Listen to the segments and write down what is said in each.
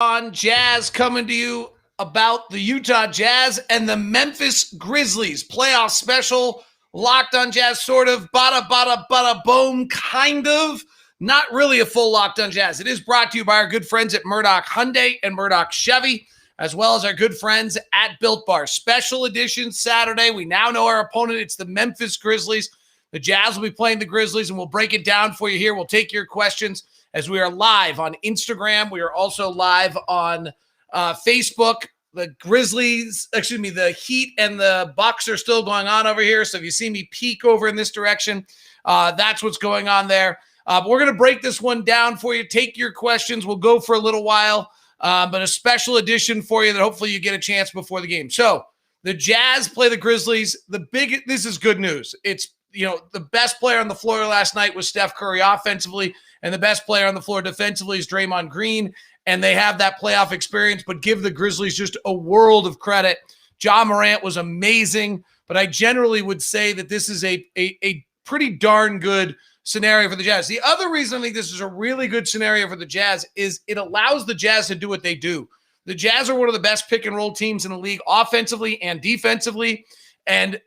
On Jazz coming to you about the Utah Jazz and the Memphis Grizzlies playoff special. Locked on Jazz, sort of, bada boom, kind of. Not really a full Locked on Jazz. It is brought to you by our good friends at Murdoch Hyundai and Murdoch Chevy, as well as our good friends at Built Bar. Special edition Saturday. We now know our opponent. It's the Memphis Grizzlies. The Jazz will be playing the Grizzlies, and we'll break it down for you here. We'll take your questions as we are live on Instagram. We are also live on Facebook. The the Heat and the Bucks are still going on over here. So if you see me peek over in this direction, that's what's going on there. But we're going to break this one down for you. Take your questions. We'll go for a little while, but a special edition for you that hopefully you get a chance before the game. So the Jazz play the Grizzlies. This is good news. It's the best player on the floor last night was Steph Curry offensively, and the best player on the floor defensively is Draymond Green, and they have that playoff experience, but give the Grizzlies just a world of credit. Ja Morant was amazing, but I generally would say that this is a pretty darn good scenario for the Jazz. The other reason I think this is a really good scenario for the Jazz is it allows the Jazz to do what they do. The Jazz are one of the best pick-and-roll teams in the league offensively and defensively, and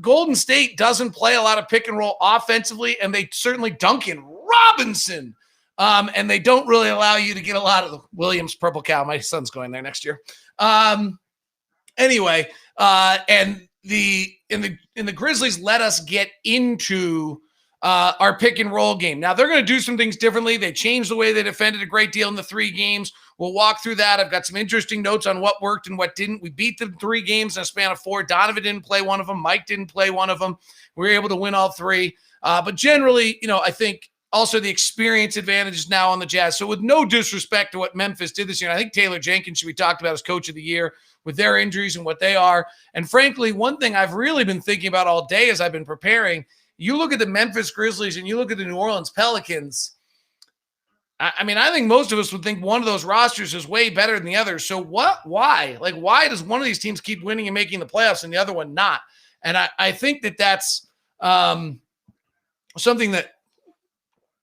Golden State doesn't play a lot of pick and roll offensively, and they certainly Duncan Robinson. And they don't really allow you to get a lot of the Williams Purple Cow. My son's going there next year. Anyway, and the Grizzlies let us get into our pick and roll game. Now they're going to do some things differently. They changed the way they defended a great deal in the 3 games. We'll walk through that. I've got some interesting notes on what worked and what didn't. We beat them 3 games in a span of 4. Donovan didn't play one of them. Mike didn't play one of them. We were able to win all 3. But generally, I think also the experience advantage is now on the Jazz. So with no disrespect to what Memphis did this year, I think Taylor Jenkins should be talked about as coach of the year with their injuries and what they are. And frankly, one thing I've really been thinking about all day as I've been preparing, you look at the Memphis Grizzlies and you look at the New Orleans Pelicans. I mean, I think most of us would think one of those rosters is way better than the other. So why? Like, why does one of these teams keep winning and making the playoffs and the other one not? And I think that that's something that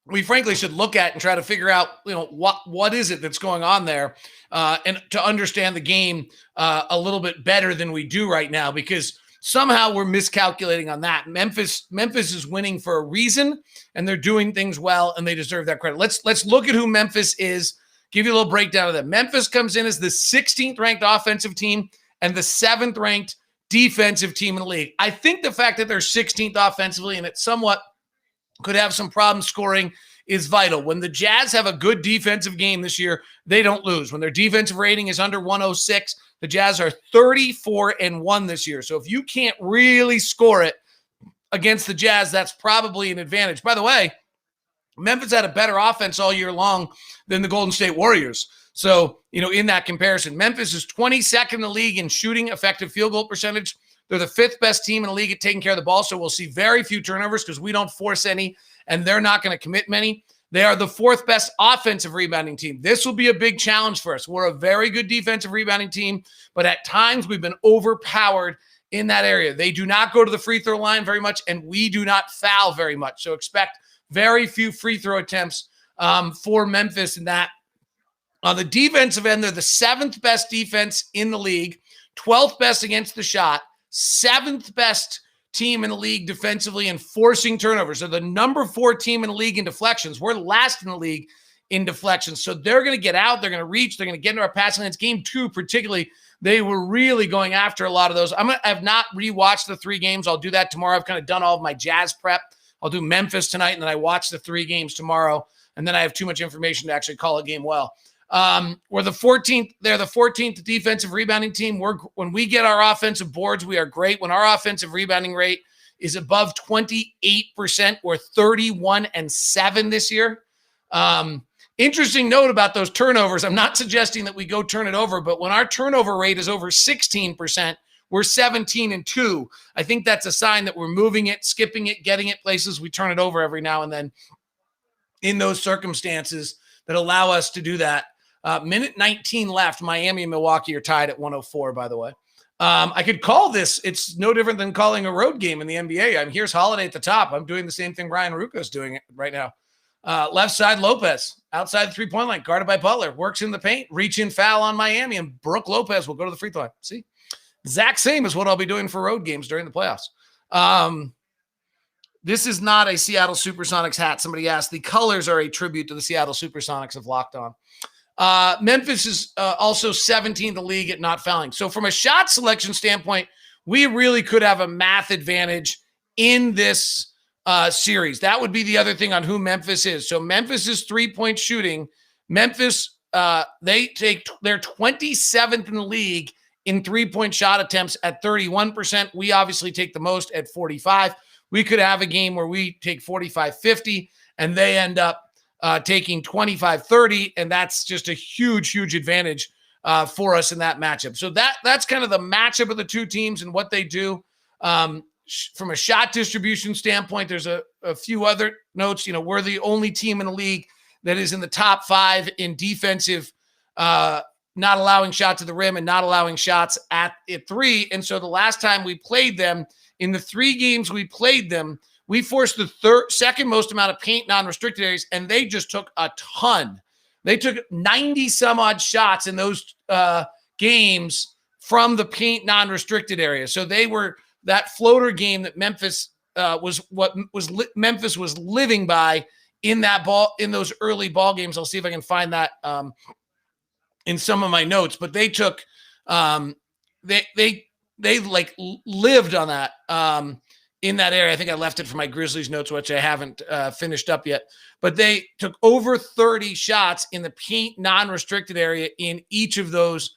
we frankly should look at and try to figure out, what is it that's going on there and to understand the game a little bit better than we do right now, because somehow we're miscalculating on that. Memphis is winning for a reason, and they're doing things well, and they deserve that credit. Let's look at who Memphis is, give you a little breakdown of that. Memphis comes in as the 16th ranked offensive team and the 7th ranked defensive team in the league. I think the fact that they're 16th offensively and it somewhat could have some problems scoring is vital. When the Jazz have a good defensive game this year, they don't lose. When their defensive rating is under 106, the Jazz are 34-1 this year. So if you can't really score it against the Jazz, that's probably an advantage. By the way, Memphis had a better offense all year long than the Golden State Warriors. So, in that comparison, Memphis is 22nd in the league in shooting effective field goal percentage. They're the 5th best team in the league at taking care of the ball. So we'll see very few turnovers because we don't force any, and they're not going to commit many. They are the 4th best offensive rebounding team. This will be a big challenge for us. We're a very good defensive rebounding team, but at times we've been overpowered in that area. They do not go to the free throw line very much, and we do not foul very much. So expect very few free throw attempts for Memphis in that. On the defensive end, they're the 7th best defense in the league, 12th best against the shot, 7th best team in the league defensively and forcing turnovers. They're the number 4 team in the league in deflections. We're last in the league in deflections. So they're going to get out. They're going to reach. They're going to get into our passing lanes. Game 2, particularly, they were really going after a lot of those. I have not rewatched the 3 games. I'll do that tomorrow. I've kind of done all of my Jazz prep. I'll do Memphis tonight, and then I watch the 3 games tomorrow. And then I have too much information to actually call a game well. We're the 14th. They're the 14th defensive rebounding team. When we get our offensive boards, we are great. When our offensive rebounding rate is above 28%, we're 31-7 this year. Interesting note about those turnovers. I'm not suggesting that we go turn it over, but when our turnover rate is over 16%, we're 17-2. I think that's a sign that we're moving it, skipping it, getting it places. We turn it over every now and then in those circumstances that allow us to do that. Minute 19 left. Miami and Milwaukee are tied at 104, by the way. I could call this. It's no different than calling a road game in the NBA. Here's Holiday at the top. I'm doing the same thing Ryan Rucco's doing right now. Left side, Lopez, outside the three-point line, guarded by Butler, works in the paint, reach-in foul on Miami, and Brooke Lopez will go to the free throw line. See? Exact same as what I'll be doing for road games during the playoffs. This is not a Seattle Supersonics hat. Somebody asked. The colors are a tribute to the Seattle Supersonics of Locked On. Memphis is also 17th in the league at not fouling. So from a shot selection standpoint, we really could have a math advantage in this series. That would be the other thing on who Memphis is. So Memphis is three-point shooting. Memphis, they're 27th in the league in three-point shot attempts at 31%. We obviously take the most at 45. We could have a game where we take 45-50 and they end up taking 25-30, and that's just a huge, huge advantage for us in that matchup. So that's kind of the matchup of the two teams and what they do. From a shot distribution standpoint, there's a few other notes. You know, we're the only team in the league that is in the top 5 in defensive, not allowing shots to the rim and not allowing shots at three. And so the last time we played them, in the 3 games we played them, we forced the second most amount of paint non-restricted areas, and they just took a ton. They took 90 some odd shots in those games from the paint non-restricted area. So they were that floater game that Memphis Memphis was living by in those early ball games. I'll see if I can find that in some of my notes, but they took they like lived on that in that area. I think I left it for my Grizzlies notes, which I haven't finished up yet, but they took over 30 shots in the paint non-restricted area in each of those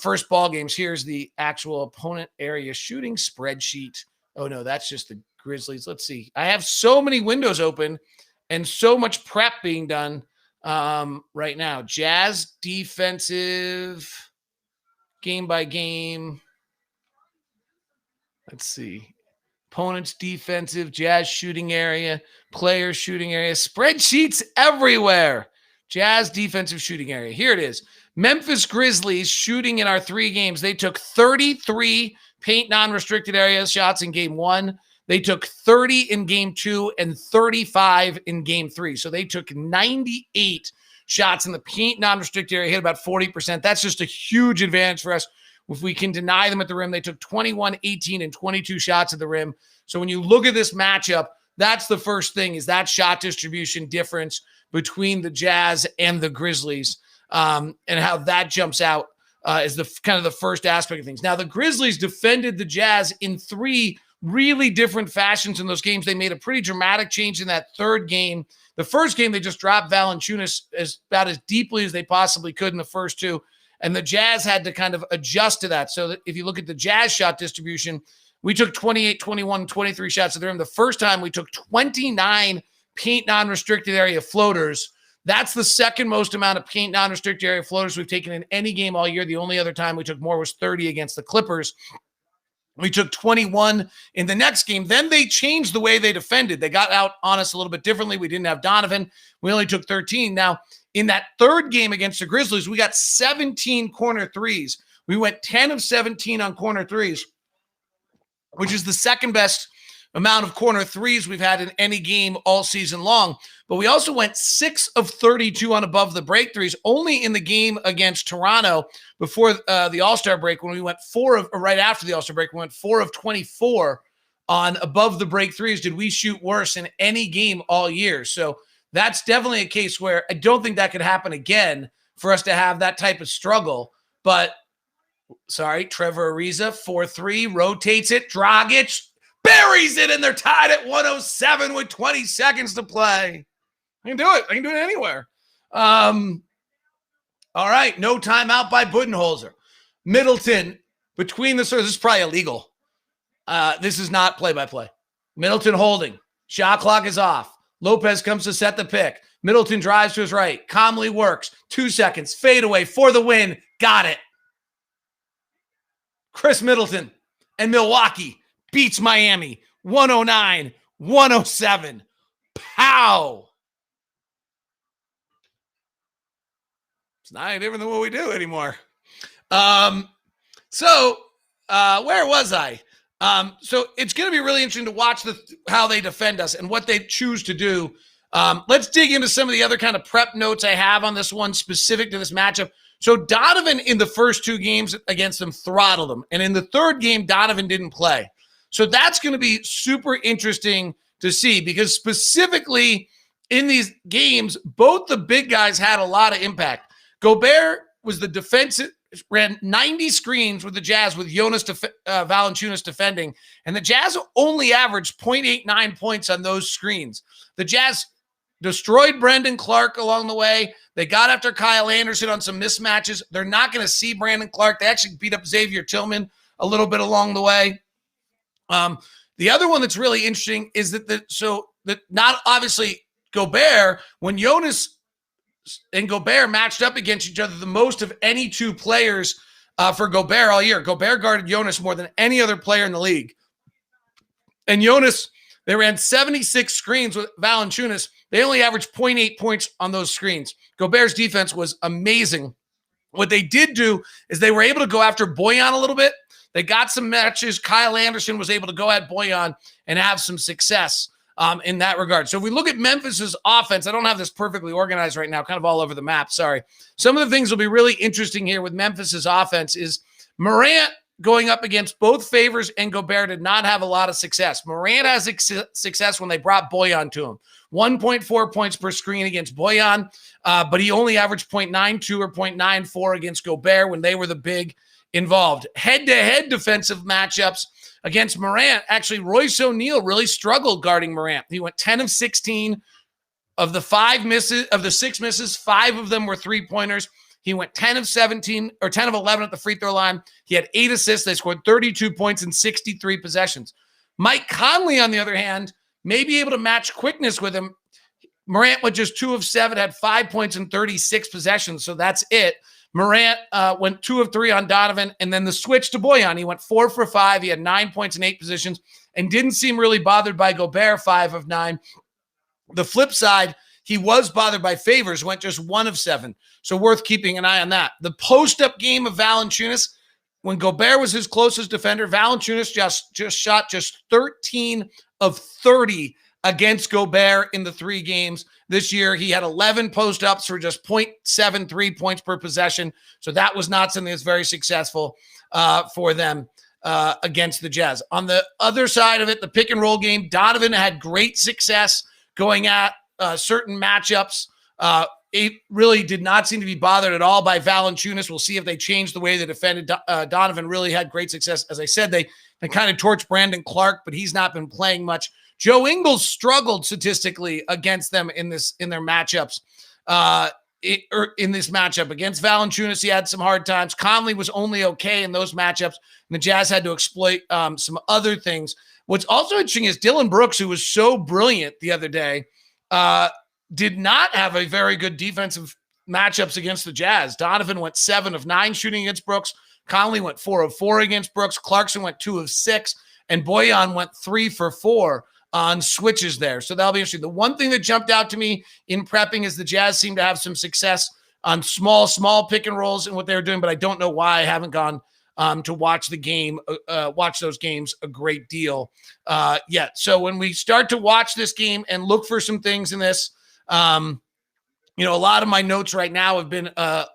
first ball games. Here's the actual opponent area shooting spreadsheet. Oh no, that's just the Grizzlies. Let's see. I have so many windows open and so much prep being done right now. Jazz defensive game by game. Let's see. Opponent's defensive, Jazz shooting area, player shooting area, spreadsheets everywhere. Jazz defensive shooting area. Here it is. Memphis Grizzlies shooting in our 3 games. They took 33 paint non-restricted area shots in game 1. They took 30 in game 2 and 35 in game 3. So they took 98 shots in the paint non-restricted area, hit about 40%. That's just a huge advantage for us. If we can deny them at the rim, they took 21, 18, and 22 shots at the rim. So when you look at this matchup, that's the first thing, is that shot distribution difference between the Jazz and the Grizzlies, and how that jumps out is the kind of the first aspect of things. Now, the Grizzlies defended the Jazz in 3 really different fashions in those games. They made a pretty dramatic change in that third game. The first game, they just dropped Valanciunas about as deeply as they possibly could in the first 2. And the Jazz had to kind of adjust to that. So that if you look at the Jazz shot distribution, we took 28, 21, 23 shots at the rim. The first time we took 29 paint non-restricted area floaters. That's the second most amount of paint non-restricted area floaters we've taken in any game all year. The only other time we took more was 30 against the Clippers. We took 21 in the next game. Then they changed the way they defended. They got out on us a little bit differently. We didn't have Donovan. We only took 13. Now, in that third game against the Grizzlies, we got 17 corner threes. We went 10 of 17 on corner threes, which is the second best amount of corner threes we've had in any game all season long. But we also went 6 of 32 on above the break threes. Only in the game against Toronto before the All-Star break, when we went right after the All-Star break, we went 4 of 24 on above the break threes, did we shoot worse in any game all year. So that's definitely a case where I don't think that could happen again for us to have that type of struggle. But, Trevor Ariza, 4-3, rotates it. Dragic buries it, and they're tied at 107 with 20 seconds to play. I can do it. I can do it anywhere. All right, no timeout by Budenholzer. Middleton, between the this is probably illegal. This is not play-by-play. Middleton holding. Shot clock is off. Lopez comes to set the pick. Middleton drives to his right. Calmly works. 2 seconds. Fade away for the win. Got it. Chris Middleton and Milwaukee beats Miami 109-107. Pow. It's not any different than what we do anymore. Where was I? So it's going to be really interesting to watch how they defend us and what they choose to do Let's dig into some of the other kind of prep notes I have on this one specific to this matchup. So Donovan in the first 2 games against them throttled him. And in the third game, Donovan didn't play. So that's going to be super interesting to see because specifically in these games, both the big guys had a lot of impact. Gobert was the defensive, ran 90 screens with the Jazz with Valanciunas defending, and the Jazz only averaged 0.89 points on those screens. The Jazz destroyed Brandon Clark along the way. They got after Kyle Anderson on some mismatches. They're not going to see Brandon Clark. They actually beat up Xavier Tillman a little bit along the way. The other one that's really interesting is that not obviously Gobert, when Jonas and Gobert matched up against each other the most of any 2 players for Gobert all year. Gobert guarded Jonas more than any other player in the league. And Jonas, they ran 76 screens with Valanciunas. They only averaged 0.8 points on those screens. Gobert's defense was amazing. What they did do is they were able to go after Bojan a little bit. They got some matches. Kyle Anderson was able to go at Bojan and have some success in that regard. So if we look at Memphis's offense, I don't have this perfectly organized right now, kind of all over the map, sorry. Some of the things will be really interesting here with Memphis's offense is Morant going up against both Favors and Gobert did not have a lot of success. Morant has success when they brought Bojan to him. 1.4 points per screen against Bojan, but he only averaged 0.92 or 0.94 against Gobert when they were the big involved. Head-to-head defensive matchups against Morant, actually Royce O'Neal really struggled guarding Morant. He went 10 of 16 of the 6 misses, 5 of them were 3-pointers. He went 10 of 17 or 10 of 11 at the free throw line. He had 8 assists. They scored 32 points in 63 possessions. Mike Conley, on the other hand, may be able to match quickness with him. Morant went just 2 of 7, had 5 points in 36 possessions. So that's it. Morant went 2 of 3 on Donovan, and then the switch to Bojan. He went 4 for 5. He had 9 points in 8 positions and didn't seem really bothered by Gobert, 5 of 9. The flip side, he was bothered by Favors, went just 1 of 7. So worth keeping an eye on that. The post-up game of Valanciunas, when Gobert was his closest defender, Valanciunas just shot just 13 of 30 against Gobert in the 3 games. This year, he had 11 post-ups for just 0.73 points per possession. So that was not something that's very successful for them against the Jazz. On the other side of it, the pick-and-roll game, Donovan had great success going at certain matchups. It really did not seem to be bothered at all by Valanciunas. We'll see if they change the way they defended. Donovan really had great success. As I said, they kind of torched Brandon Clark, but he's not been playing much. Joe Ingles struggled statistically against them in their matchups. In this matchup against Valanciunas, he had some hard times. Conley was only okay in those matchups, and the Jazz had to exploit some other things. What's also interesting is Dylan Brooks, who was so brilliant the other day, did not have a very good defensive matchups against the Jazz. Donovan went 7 of 9 shooting against Brooks. Conley went 4 of 4 against Brooks. Clarkson went 2 of 6, and Bojan went 3 for 4 on switches there. So that'll be interesting. The one thing that jumped out to me in prepping is the Jazz seem to have some success on small pick and rolls and what they're doing, but I don't know why I haven't gone to watch those games a great deal yet. So when we start to watch this game and look for some things in this, a lot of my notes right now have been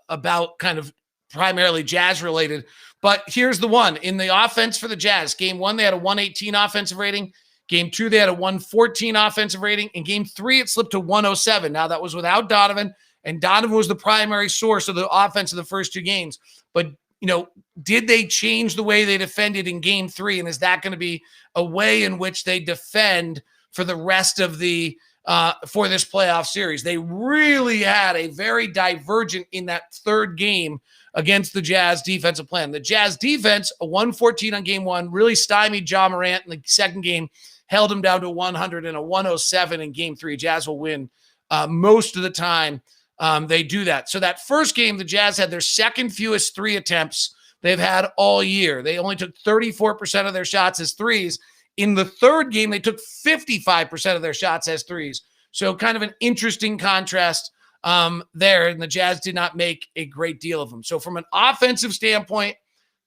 about kind of primarily Jazz related, but here's the one. In the offense for the Jazz, game 1, they had a 118 offensive rating. Game 2, they had a 114 offensive rating. In game 3, it slipped to 107. Now, that was without Donovan, and Donovan was the primary source of the offense of the first 2 games. But, did they change the way they defended in game 3? And is that going to be a way in which they defend for the rest of for this playoff series? They really had a very divergent in that third game against the Jazz defensive plan. The Jazz defense, a 114 on game 1, really stymied Ja Morant in the second game, held him down to 100 and a 107 in game 3. Jazz will win most of the time. They do that. So that first game, the Jazz had their second fewest 3 attempts they've had all year. They only took 34% of their shots as threes. In the third game, they took 55% of their shots as threes. So kind of an interesting contrast there, and the Jazz did not make a great deal of them. So from an offensive standpoint,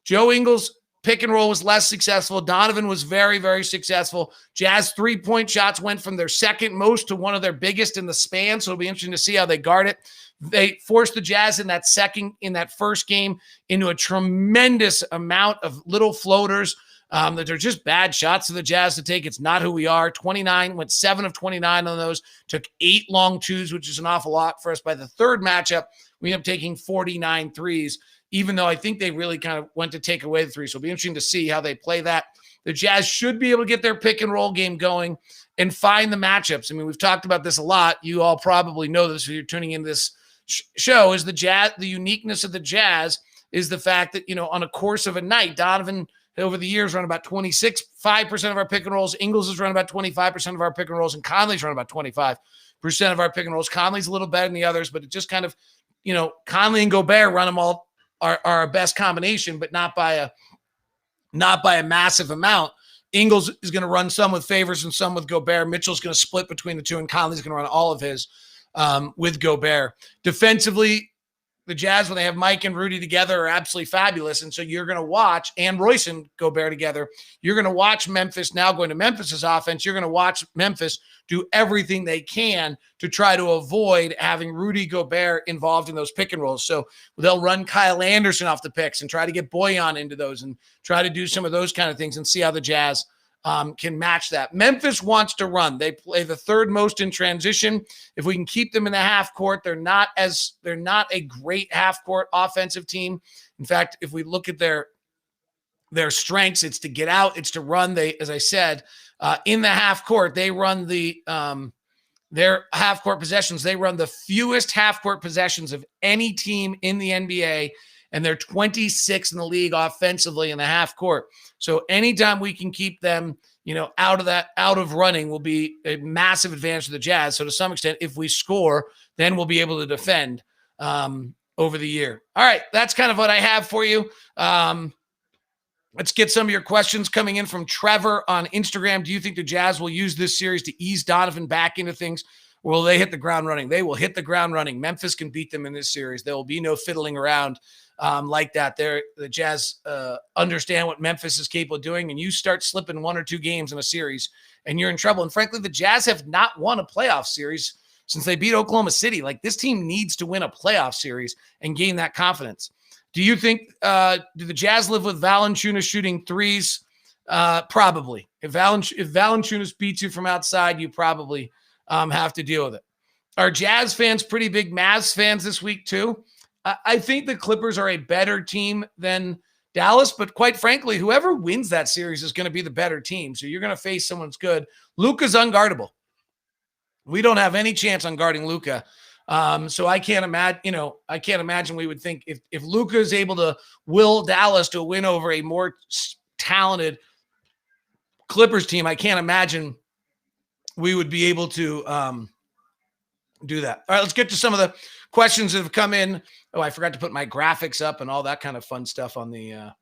Joe Ingles pick and roll was less successful. Donovan was very, very successful. Jazz 3-point shots went from their second most to one of their biggest in the span. So it'll be interesting to see how they guard it. They forced the Jazz in that first game into a tremendous amount of little floaters that they're just bad shots for the Jazz to take. It's not who we are. 29, went 7 of 29 on those, took 8 long twos, which is an awful lot for us. By the third matchup, we ended up taking 49 threes, even though I think they really kind of went to take away the three. So it'll be interesting to see how they play that. The Jazz should be able to get their pick and roll game going and find the matchups. I mean, we've talked about this a lot. You all probably know this if you're tuning in this show. Is the Jazz, the uniqueness of the Jazz is the fact that, on a course of a night, Donovan over the years run about 5% of our pick and rolls. Ingles has run about 25% of our pick and rolls, and Conley's run about 25% of our pick and rolls. Conley's a little better than the others, but it just kind of, Conley and Gobert run them all are our best combination, but not by a massive amount. Ingles is going to run some with Favors and some with Gobert. Mitchell's going to split between the two, and Conley's going to run all of his with Gobert. Defensively, the Jazz, when they have Mike and Rudy together, are absolutely fabulous. And so you're going to watch, and Royce and Gobert together, you're going to watch Memphis now going to Memphis's offense. You're going to watch Memphis do everything they can to try to avoid having Rudy Gobert involved in those pick and rolls. So they'll run Kyle Anderson off the picks and try to get Boyan into those and try to do some of those kind of things and see how the Jazz can match that. Memphis wants to run. They play the third most in transition. If we can keep them in the half court, they're not a great half court offensive team. In fact, if we look at their strengths, it's to get out, it's to run. They, as I said, in the half court, they run their half court possessions. They run the fewest half court possessions of any team in the NBA, and they're 26th in the league offensively in the half court. So anytime we can keep them, out of running will be a massive advantage to the Jazz. So to some extent, if we score, then we'll be able to defend over the year. All right, that's kind of what I have for you. Let's get some of your questions coming in from Trevor on Instagram. Do you think the Jazz will use this series to ease Donovan back into things? Or will they hit the ground running? They will hit the ground running. Memphis can beat them in this series. There will be no fiddling around like that. The Jazz understand what Memphis is capable of doing, and you start slipping 1 or 2 games in a series, and you're in trouble. And frankly, the Jazz have not won a playoff series since they beat Oklahoma City. Like, this team needs to win a playoff series and gain that confidence. Do you think do the Jazz live with Valanciunas shooting threes? Probably. If Valanciunas beats you from outside, you probably have to deal with it. Are Jazz fans pretty big Mavs fans this week too? I think the Clippers are a better team than Dallas, but quite frankly, whoever wins that series is going to be the better team. So you're going to face someone that's good. Luka's unguardable. We don't have any chance on guarding Luka. So I can't imagine we would think if Luka is able to will Dallas to win over a more talented Clippers team, I can't imagine we would be able to do that. All right, let's get to some of the questions that have come in. Oh, I forgot to put my graphics up and all that kind of fun stuff on the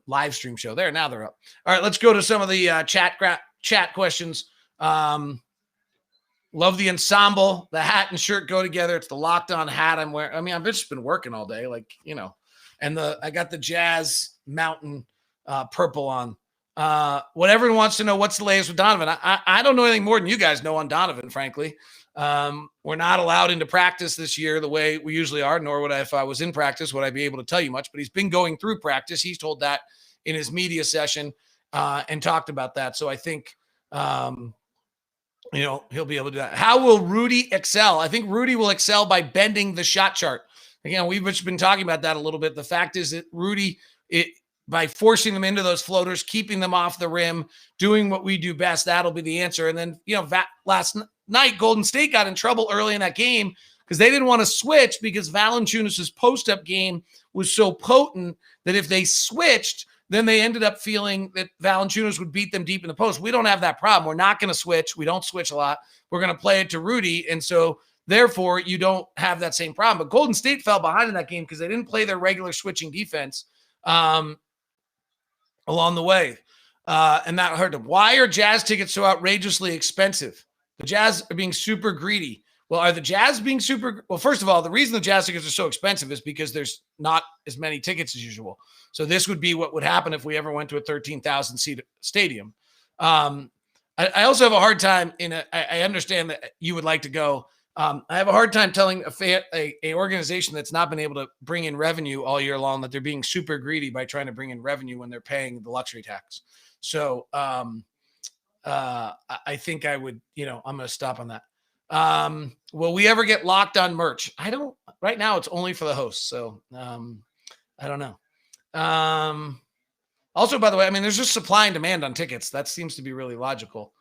live stream show. Now they're up. All right, let's go to some of the chat questions. Love the ensemble. The hat and shirt go together. It's the Locked On hat I'm wearing. I mean, I've just been working all day, and I got the Jazz Mountain purple on. What everyone wants to know, what's the latest with Donovan? I don't know anything more than you guys know on Donovan, frankly. We're not allowed into practice this year the way we usually are, nor would I, if I was in practice, would I be able to tell you much, but he's been going through practice. He's told that in his media session and talked about that. So I think, he'll be able to do that. How will Rudy excel? I think Rudy will excel by bending the shot chart. Again, we've just been talking about that a little bit. The fact is that Rudy, by forcing them into those floaters, keeping them off the rim, doing what we do best, that'll be the answer. And then, last night, Golden State got in trouble early in that game because they didn't want to switch because Valanciunas' post-up game was so potent that if they switched, then they ended up feeling that Valanciunas would beat them deep in the post. We don't have that problem. We're not going to switch. We don't switch a lot. We're going to play it to Rudy. And so, therefore, you don't have that same problem. But Golden State fell behind in that game because they didn't play their regular switching defense along the way. And that hurt them. Why are Jazz tickets so outrageously expensive? The Jazz are being super greedy. Well, are the Jazz being super? Well, first of all, the reason the Jazz tickets are so expensive is because there's not as many tickets as usual. So this would be what would happen if we ever went to a 13,000 seat stadium. I also have a hard time I understand that you would like to go. I have a hard time telling a organization that's not been able to bring in revenue all year long that they're being super greedy by trying to bring in revenue when they're paying the luxury tax. So I think I would, I'm going to stop on that. Will we ever get Locked On merch? I don't. Right now, it's only for the hosts, so I don't know. Also, by the way, I mean, there's just supply and demand on tickets. That seems to be really logical.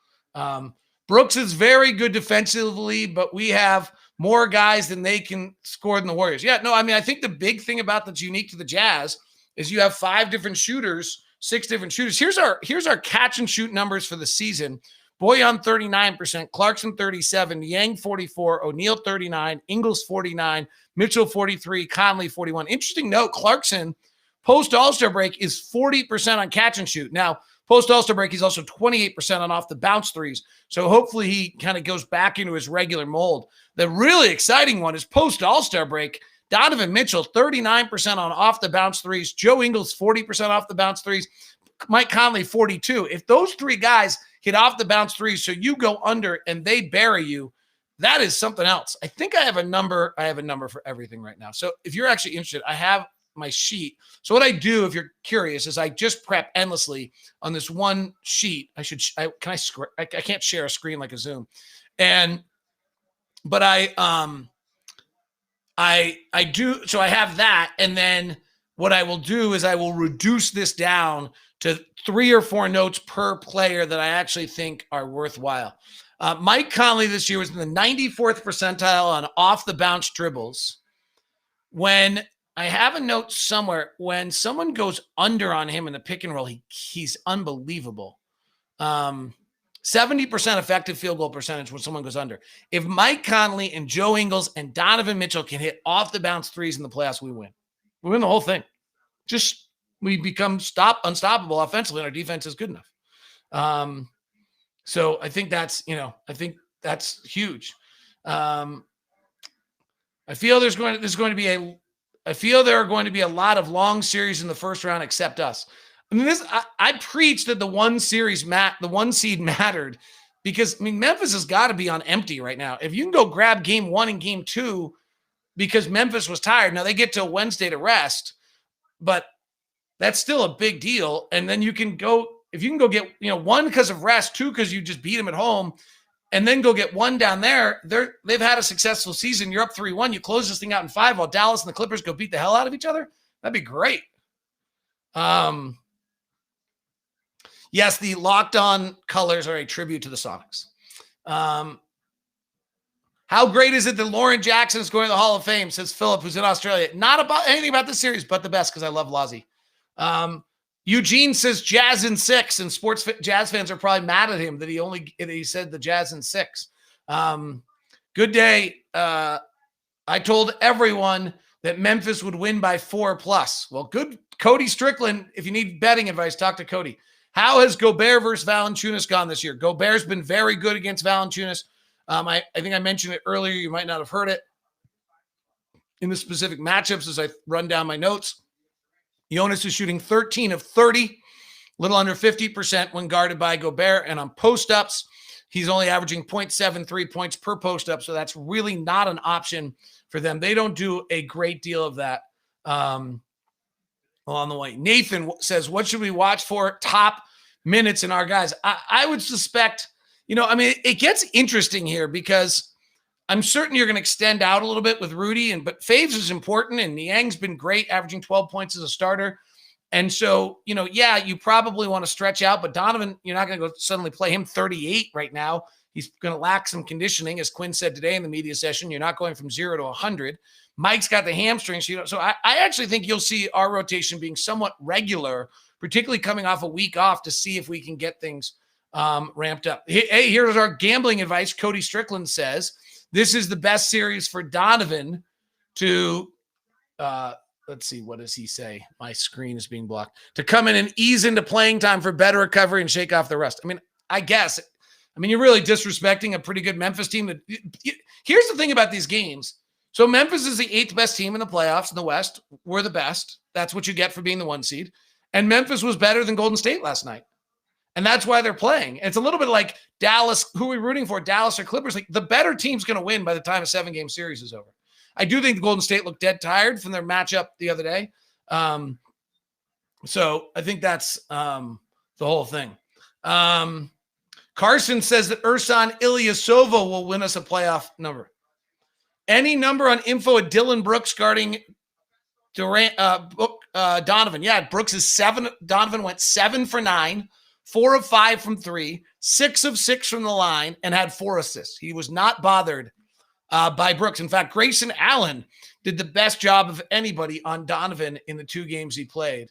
Brooks is very good defensively, but we have more guys than they can score than the Warriors. Yeah, no, I mean, I think the big thing about that's unique to the Jazz is you have 5 different shooters, 6 different shooters. Here's our catch and shoot numbers for the season. Boyan 39%, Clarkson 37, Yang 44, O'Neal 39, Ingles 49, Mitchell 43, Conley 41. Interesting note, Clarkson post All-Star break is 40% on catch and shoot. Now, post All-Star break, he's also 28% on off the bounce threes. So hopefully he kind of goes back into his regular mold. The really exciting one is post All-Star break, Donovan Mitchell 39% on off the bounce threes, Joe Ingles 40% off the bounce threes, Mike Conley 42. If those 3 guys hit off the bounce threes so you go under and they bury you, that is something else. I think I have a number. I have a number for everything right now. So if you're actually interested, I have my sheet. So what I do, if you're curious, is I just prep endlessly on this one sheet. I can't share a screen like a Zoom. But I do. So I have that. And then what I will do is I will reduce this down to 3 or 4 notes per player that I actually think are worthwhile. Mike Conley this year was in the 94th percentile on off the bounce dribbles. When I have a note somewhere, when someone goes under on him in the pick and roll, he's unbelievable. 70% effective field goal percentage when someone goes under. If Mike Conley and Joe Ingles and Donovan Mitchell can hit off the bounce threes in the playoffs, we win. We win the whole thing. We become unstoppable offensively, and our defense is good enough. So I think that's huge. I feel there are going to be a lot of long series in the first round, except us. I mean, I preached that the one seed mattered because, I mean, Memphis has got to be on empty right now. If you can go grab game 1 and game 2 because Memphis was tired. Now they get till Wednesday to rest, but that's still a big deal. And then if you can go get, 1 because of rest, 2 because you just beat them at home, and then go get 1 down there. They've had a successful season. You're up 3-1. You close this thing out in 5 while Dallas and the Clippers go beat the hell out of each other. That'd be great. Yes, the Locked On colors are a tribute to the Sonics. How great is it that Jaron Jackson is going to the Hall of Fame, says Philip, who's in Australia. Not about anything about the series, but the best because I love Lozzie. Eugene says Jazz in 6, and Jazz fans are probably mad at him that he said the Jazz in 6. Good day. I told everyone that Memphis would win by 4+. Well, good. Cody Strickland, if you need betting advice, talk to Cody. How has Gobert versus Valanciunas gone this year? Gobert's been very good against Valanciunas. I think I mentioned it earlier. You might not have heard it. In the specific matchups, as I run down my notes, Jonas is shooting 13 of 30, a little under 50% when guarded by Gobert. And on post-ups, he's only averaging 0.73 points per post-up. So that's really not an option for them. They don't do a great deal of that along the way. Nathan says, what should we watch for top minutes in our guys? I would suspect, it gets interesting here because I'm certain you're going to extend out a little bit with Rudy, but Faves is important, and Niang's been great, averaging 12 points as a starter. And so, you probably want to stretch out, but Donovan, you're not going to go suddenly play him 38 right now. He's going to lack some conditioning, as Quinn said today in the media session. You're not going from 0 to 100. Mike's got the hamstrings. So I actually think you'll see our rotation being somewhat regular, particularly coming off a week off, to see if we can get things ramped up. Hey, here's our gambling advice. Cody Strickland says, this is the best series for Donovan to, let's see, what does he say? My screen is being blocked. To come in and ease into playing time for better recovery and shake off the rust. I mean, I guess I mean, you're really disrespecting a pretty good Memphis team. Here's the thing about these games. So Memphis is the 8th best team in the playoffs in the West. We're the best. That's what you get for being the 1 seed. And Memphis was better than Golden State last night. And that's why they're playing. It's a little bit like Dallas. Who are we rooting for, Dallas or Clippers? Like, the better team's going to win by the time a 7-game series is over. I do think the Golden State looked dead tired from their matchup the other day. So I think that's the whole thing. Carson says that Ersan Ilyasova will win us a playoff number. Any number on info at Dylan Brooks guarding Durant, Donovan? Yeah, Brooks is 7. Donovan went 7 for 9, 4 of 5 from 3, 6 of 6 from the line, and had 4 assists. He was not bothered by Brooks. In fact, Grayson Allen did the best job of anybody on Donovan in the 2 games he played.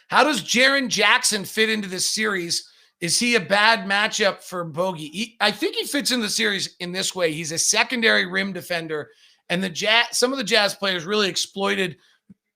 How does Jaron Jackson fit into this series? Is he a bad matchup for Bogey? I think he fits in the series in this way. He's a secondary rim defender, and some of the Jazz players really exploited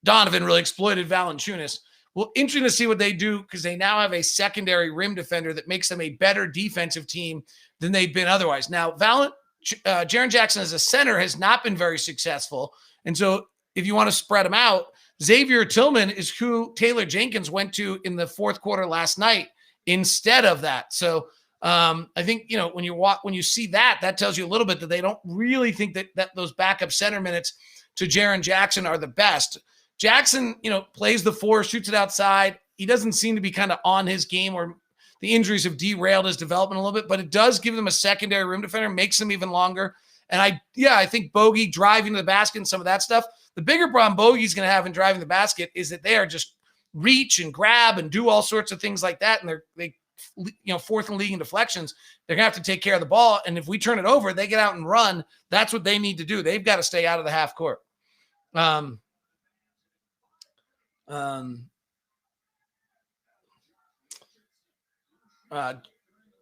Donovan, really exploited Valanciunas. Well, interesting to see what they do, because they now have a secondary rim defender that makes them a better defensive team than they've been otherwise. Now, Jaron Jackson as a center has not been very successful, and so if you want to spread them out, Xavier Tillman is who Taylor Jenkins went to in the 4th quarter last night instead of that. So I think, when you see that tells you a little bit that they don't really think that those backup center minutes to Jaron Jackson are the best. Jackson, plays the 4, shoots it outside. He doesn't seem to be kind of on his game, or the injuries have derailed his development a little bit, but it does give them a secondary rim defender, makes them even longer. And I think Bogey driving to the basket and some of that stuff. The bigger problem Bogey's going to have in driving the basket is that they are just reach and grab and do all sorts of things like that. And they 4th in league in deflections. They're going to have to take care of the ball. And if we turn it over, they get out and run. That's what they need to do. They've got to stay out of the half court.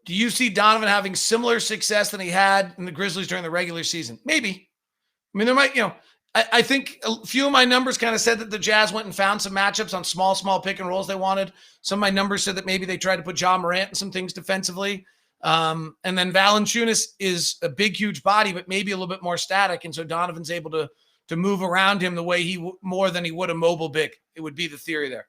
Do you see Donovan having similar success than he had in the Grizzlies during the regular season? Maybe. I mean, there might, I think a few of my numbers kind of said that the Jazz went and found some matchups on small pick and rolls they wanted. Some of my numbers said that maybe they tried to put Ja Morant in some things defensively. And then Valanciunas is a big, huge body, but maybe a little bit more static. And so Donovan's able to move around him the way more than he would a mobile big. It would be the theory there.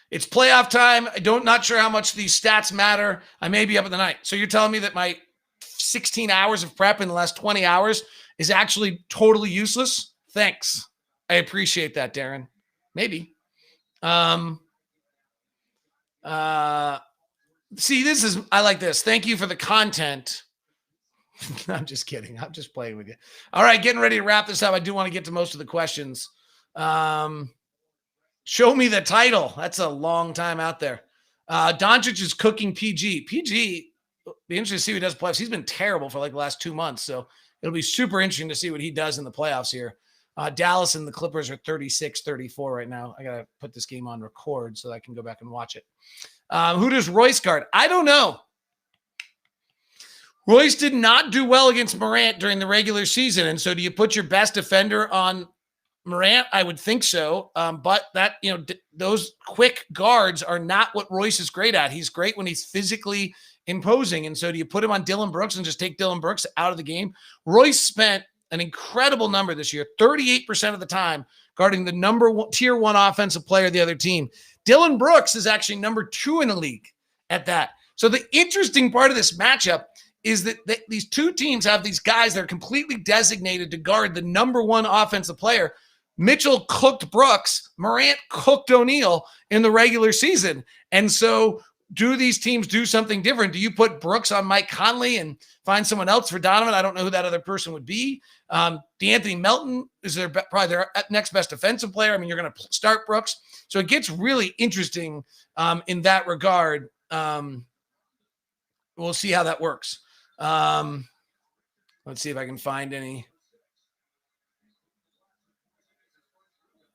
It's playoff time. Not sure how much these stats matter. I may be up at the night. So you're telling me that my 16 hours of prep in the last 20 hours is actually totally useless? Thanks. I appreciate that, Darren. Maybe. See, I like this. Thank you for the content. I'm just kidding. I'm just playing with you. All right, getting ready to wrap this up. I do want to get to most of the questions. Show me the title. That's a long time out there. Doncic is cooking PG. PG, be interesting to see what he does playoffs. He's been terrible for like the last 2 months, so it'll be super interesting to see what he does in the playoffs here. Dallas and the Clippers are 36-34 right now. I got to put this game on record so that I can go back and watch it. Who does Royce guard? I don't know. Royce did not do well against Morant during the regular season, and so do you put your best defender on Morant? I would think so, but that those quick guards are not what Royce is great at. He's great when he's physically imposing, and so do you put him on Dylan Brooks and just take Dylan Brooks out of the game? Royce spent an incredible number this year, 38% of the time, guarding the tier 1 offensive player of the other team. Dylan Brooks is actually number 2 in the league at that. So the interesting part of this matchup is that these two teams have these guys that are completely designated to guard the number 1 offensive player. Mitchell cooked Brooks. Morant cooked O'Neal in the regular season. And so do these teams do something different? Do you put Brooks on Mike Conley and find someone else for Donovan? I don't know who that other person would be. DeAnthony Melton is probably their next best defensive player. I mean, you're going to start Brooks. So it gets really interesting in that regard. We'll see how that works. Let's see if I can find any.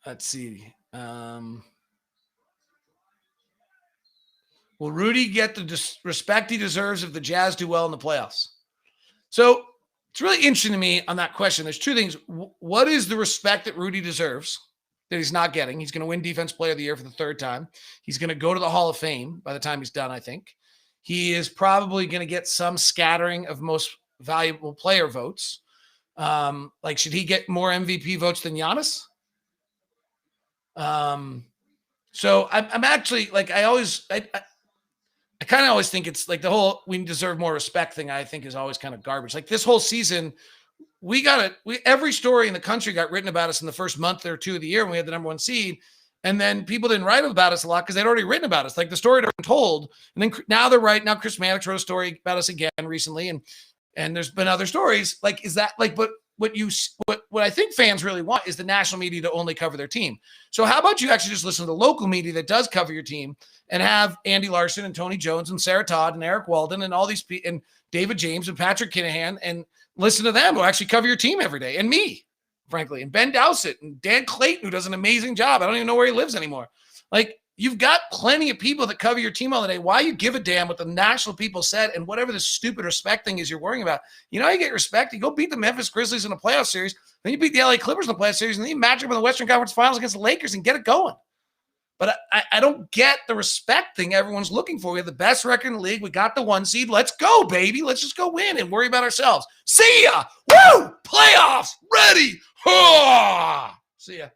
Let's see. Will Rudy get the respect he deserves if the Jazz do well in the playoffs? So it's really interesting to me on that question. There's 2 things. What is the respect that Rudy deserves? that he's not getting. He's going to win Defense Player of the Year for the third time. He's going to go to the Hall of Fame by the time he's done, I think. He is probably going to get some scattering of most valuable player votes. Like, should he get more MVP votes than Giannis? So I'm actually like, I kind of always think it's like the whole "we deserve more respect" thing. I think is always kind of garbage. Like this whole season, every story in the country got written about us in the first month or two of the year when we had the number one seed. And then people didn't write about us a lot because they'd already written about us. Like the story had been told. And then now they're right. Now Chris Mannix wrote a story about us again recently. And there's been other stories. Like, is that like, but what I think fans really want is the national media to only cover their team. So how about you actually just listen to the local media that does cover your team and have Andy Larson and Tony Jones and Sarah Todd and Eric Walden and all these people and David James and Patrick Kinahan and listen to them who actually cover your team every day, and me, frankly, and Ben Dowsett and Dan Clayton, who does an amazing job. I don't even know where he lives anymore. Like, you've got plenty of people that cover your team all the day. Why you give a damn what the national people said and whatever the stupid respect thing is you're worrying about? You know how you get respect? You go beat the Memphis Grizzlies in a playoff series, then you beat the LA Clippers in the playoff series, and then you match up in the Western Conference Finals against the Lakers and get it going. But I don't get the respect thing everyone's looking for. We have the best record in the league. We got the 1 seed. Let's go, baby. Let's just go win and worry about ourselves. See ya. Woo! Playoffs. Ready. See ya.